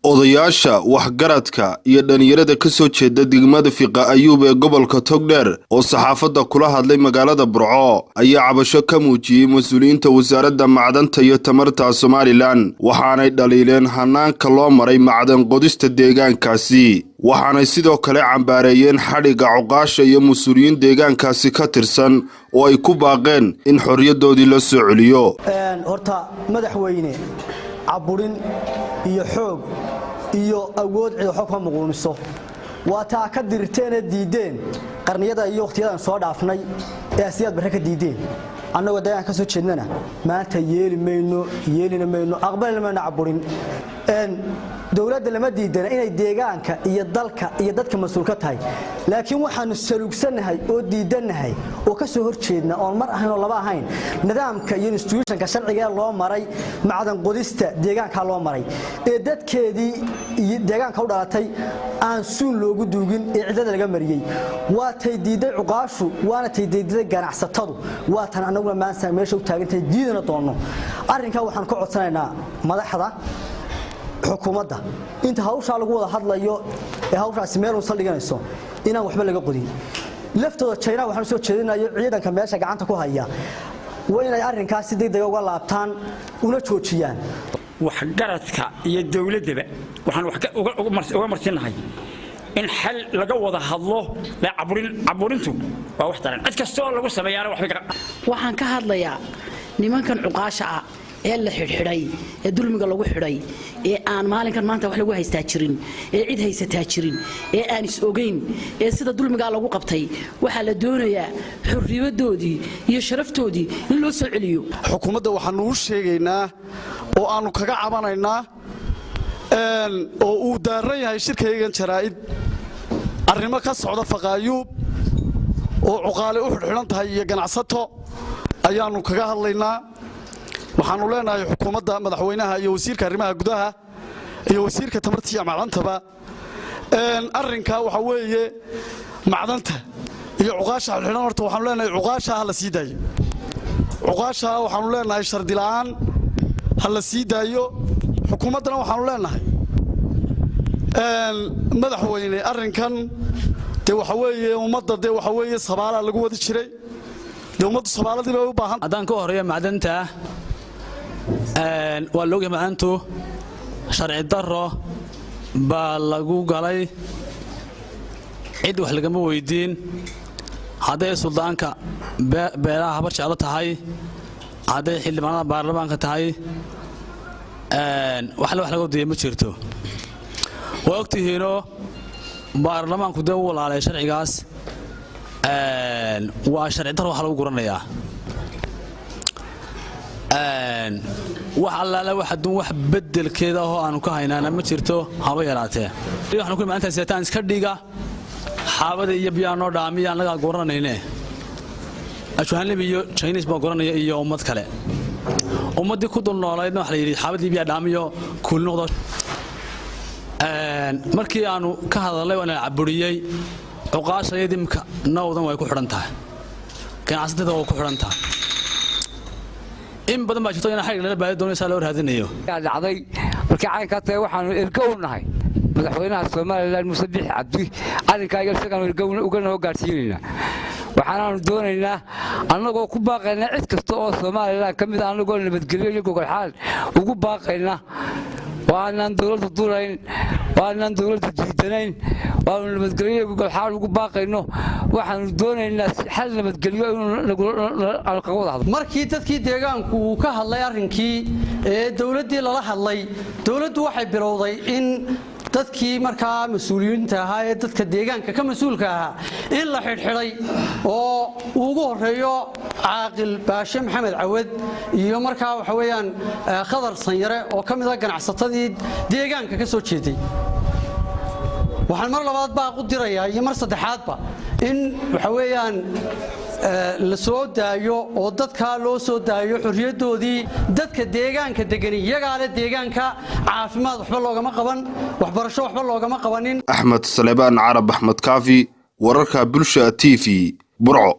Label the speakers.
Speaker 1: odayaasha waxgaradka iyo dhalinyarada ka soo jeeda degmada Fiqa Ayuub ee gobolka Togdheer oo saxaafadda kula hadlay magaalada Burco ayaa cabasho ka muujiyay mas'uuliyiinta wasaaradda macdanta iyo tamarta Soomaaliland waxaanay dhaliileen hanaanka loo maray macdan qodista deegaankaasi waxaanay sidoo kale cambaareeyeen xadhiga cuqaasha iyo mas'uuliyiin deegaankaasi ka tirsan oo ay ku baaqeen in xorriyadoodii la soo celiyo
Speaker 2: horta madaxweyne caburin iyo xoog iyo awood cid wax ka muquuniso waa taa ka dirteen diideen qarniyada iyo waqtiyadan soo dhaafnay ee asiyad barka diideen annagu deegaan ka soo jeednana maanta yeelina mayno aqbal ma caburin dawladda lama diidana inay deegaanka iyo dalka iyo dadka mas'uul ka tahay laakiin waxaanu saluugsanahay oo diidanahay oo ka soo horjeedna oo mar ahayn oo laba ahayn nidaamka iyo institutionka sharciga loo maray macdan qodista deegaanka loo maray ee dadkeedii iyo deegaanka u dhalatay aan suun loogu duugin ee cidada laga mariyay waa tay diiday cuqaashu waana tay diiday ganacsatadu waa tan anaguna maanta meesha u taagantay diidana doono arrinka waxaan ka codsanaynaa madaxda xukuumadda inta hawsha lagu wada hadlayo ee hawshaasi meel uu saldhiganayso inaan waxba laga qodin laftooda China waxaan soo jeedinayo ciidanka meesha gacanta ku haya waa inay arrinkaas si degdeg uga laabtaan una joojiyaan
Speaker 3: waxgaradka iyo dawladaba waxaan uga marsinahay in xal laga wada hadlo la caburintu waa wax taran cid kasta oo lagu sameeyana
Speaker 4: waxaan ka hadlayaa nimankan cuqaasha ah ee la xidhay ee dulmiga lagu xidhay ee aan maalinkan maanta wax lagu haystaa jirin ee cid haysataa jirin ee aan is ogeyn ee sida dulmiga lagu qabtay waxa la doonayaa xurriyadoodii iyo sharaftoodii in loo soo celiyo
Speaker 5: xukuumadda waxaan u sheegaynaa oo aanu kaga cabanaynaa oo uu daaran yahay shirkaygan jaraa'id arrimo ka socda Fiqa Ayuub oo cuqaale u xidhan tahay iyo ganacsato ayaanu kaga hadlaynaa waxaanu leenahay xukuumadda madaxweynaha iyo wasiirka arrimaha gudaha iyo wasiirka tamarta iyo macdantaba arrinka waxa weeye macdanta iyo cuqaasha xidhan horta waxaanu leenahay cuqaasha la sii daayo cuqaasha waxaanu leenahay shardi la'aan la sii daayo xukuumaddana waxaanu leenahay madaxweyne arrinkan waxa weeye ummadda waxa weeye sabaala lagu wada jiray ummadda sabaaladii bay u baahan
Speaker 6: hadaan ka horeeyo macdanta waa looga maanto sharci daro baa lagu galay cid wax laga ma weydiin haday suldaanka beelaha habar jeclo tahay haday xildhibaanada baarlamaanka tahay wax laga diiday ma jirto waqtigiino baarlamaanku dee uu walaalay sharcigaas waa sharci daro wax lagu guranayaa wax allaala wax bedelkeeda oo aanu ka haynaana ma jirto haba yaraatee waxaan ku maanta seetaan iska dhiga xaabada iyo biyaano dhaamiya anaga goranayne ajuhanlib iyo Chinese baa goranaya iyo ummad kale ummadii ku dul noolaydna waxa la yiri xaabadii biya dhaamiyo kuul noqdo markii aanu ka hadalay waan caburiyay cuqaashayadii imka nawdan way ku xiran tahay ganacsatada oo ku xiran tahay in badan baa jirto in xaq la baahdo doonaysa loo raadinayo
Speaker 7: dhacday markii caanka tahay waxaan irka u nahay madaxweynaha Soomaaliland Muuse Biixi Cabdi arinkayga isaga irka uga noo gaarsiinayna waxaan doonaynaa annagoo ku baaqayna cid kasta oo Soomaaliland kamid ah annagoo nabadgelyo iyo gogol xaal ugu baaqayna waanaan dawladda durayn waanaan dawladda diidanayn waanu nabadgelyo iyo gogol xaal ugu baaqayno waxaan doonaynaa xal nabadgelyo in lagu wada
Speaker 8: markii dadkii deegaanku uu ka hadlay arrinkii ee dawladdii lala hadlay dawladdu waxay bilowday in dadkii markaa mas'uuliyiinta ahaa ee dadka deegaanka ka mas'uulka ahaa in la xidhay oo ugu horeeyo caaqil baashe maxamed cawad iyo markaa waxa weeyaan khadar sanyare oo kamid ah ganacsatadii deegaanka ka soo jeeday waxaan mar labaad baa u dirayaa iyo mar saddexaadba in waxa weeyaan la soo daayo oo dadka loo soo daayo xurriyadoodii dadka deegaanka degan iyaga leh deegaanka caafimaad waxba loogama qaban waxbarasho waxba loogama qabanin
Speaker 1: Axmed Salebaan Carab Axmed Kaafi wararka bulshada TV Burco.